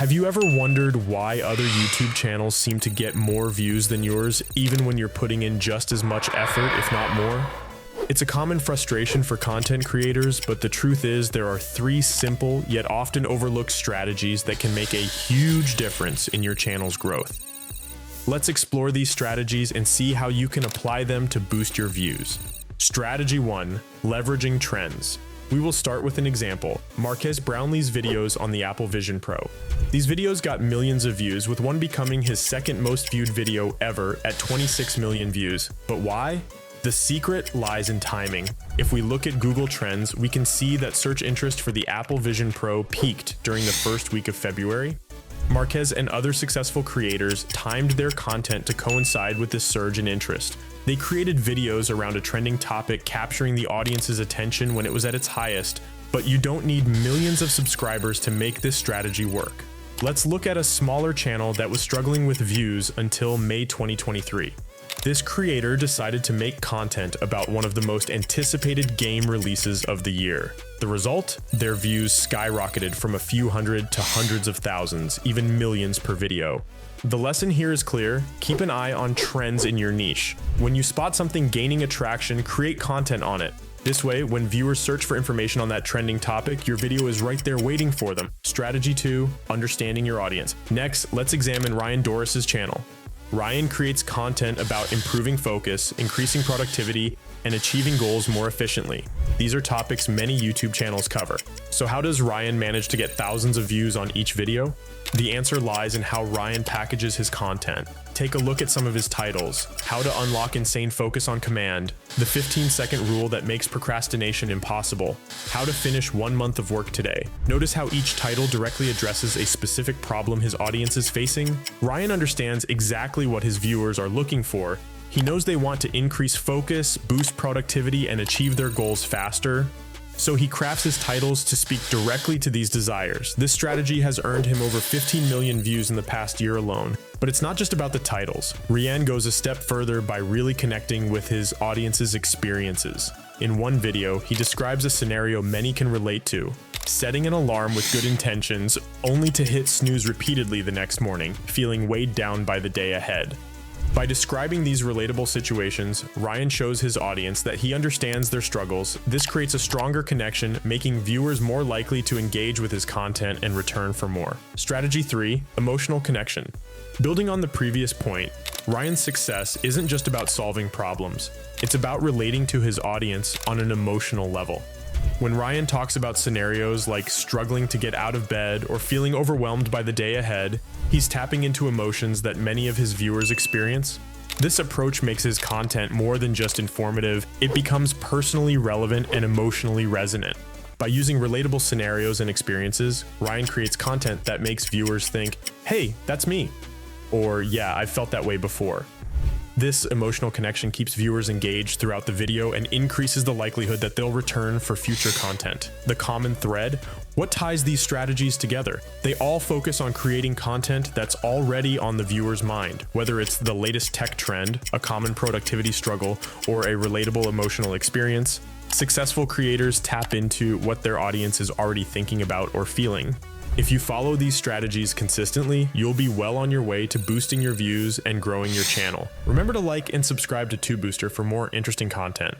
Have you ever wondered why other YouTube channels seem to get more views than yours, even when you're putting in just as much effort, if not more? It's a common frustration for content creators, but the truth is there are 3 simple yet often overlooked strategies that can make a huge difference in your channel's growth. Let's explore these strategies and see how you can apply them to boost your views. Strategy 1: leveraging trends. We will start with an example, Marques Brownlee's videos on the Apple Vision Pro. These videos got millions of views, with one becoming his second most viewed video ever at 26 million views. But why? The secret lies in timing. If we look at Google Trends, we can see that search interest for the Apple Vision Pro peaked during the first week of February. Marques and other successful creators timed their content to coincide with this surge in interest. They created videos around a trending topic, capturing the audience's attention when it was at its highest, but you don't need millions of subscribers to make this strategy work. Let's look at a smaller channel that was struggling with views until May 2023. This creator decided to make content about one of the most anticipated game releases of the year. The result? Their views skyrocketed from a few hundred to hundreds of thousands, even millions per video. The lesson here is clear: keep an eye on trends in your niche. When you spot something gaining attraction, create content on it. This way, when viewers search for information on that trending topic, your video is right there waiting for them. Strategy 2: understanding your audience. Next, let's examine Rian Doris's channel. Rian creates content about improving focus, increasing productivity, and achieving goals more efficiently. These are topics many YouTube channels cover. So how does Rian manage to get thousands of views on each video? The answer lies in how Rian packages his content. Take a look at some of his titles: How to Unlock Insane Focus on Command, The 15-Second Rule That Makes Procrastination Impossible, How to Finish 1 Month of Work Today. Notice how each title directly addresses a specific problem his audience is facing. Rian understands exactly what his viewers are looking for. He knows they want to increase focus, boost productivity, and achieve their goals faster. So he crafts his titles to speak directly to these desires. This strategy has earned him over 15 million views in the past year alone. But it's not just about the titles. Rian goes a step further by really connecting with his audience's experiences. In one video, he describes a scenario many can relate to: setting an alarm with good intentions, only to hit snooze repeatedly the next morning, feeling weighed down by the day ahead. By describing these relatable situations, Rian shows his audience that he understands their struggles. This creates a stronger connection, making viewers more likely to engage with his content and return for more. Strategy 3: emotional connection. Building on the previous point, Rian's success isn't just about solving problems. It's about relating to his audience on an emotional level. When Rian talks about scenarios like struggling to get out of bed or feeling overwhelmed by the day ahead, he's tapping into emotions that many of his viewers experience. This approach makes his content more than just informative. It becomes personally relevant and emotionally resonant. By using relatable scenarios and experiences, Rian creates content that makes viewers think, "Hey, that's me," or "Yeah, I've felt that way before." This emotional connection keeps viewers engaged throughout the video and increases the likelihood that they'll return for future content. The common thread? What ties these strategies together? They all focus on creating content that's already on the viewer's mind, whether it's the latest tech trend, a common productivity struggle, or a relatable emotional experience. Successful creators tap into what their audience is already thinking about or feeling. If you follow these strategies consistently, you'll be well on your way to boosting your views and growing your channel. Remember to like and subscribe to TubeBooster for more interesting content.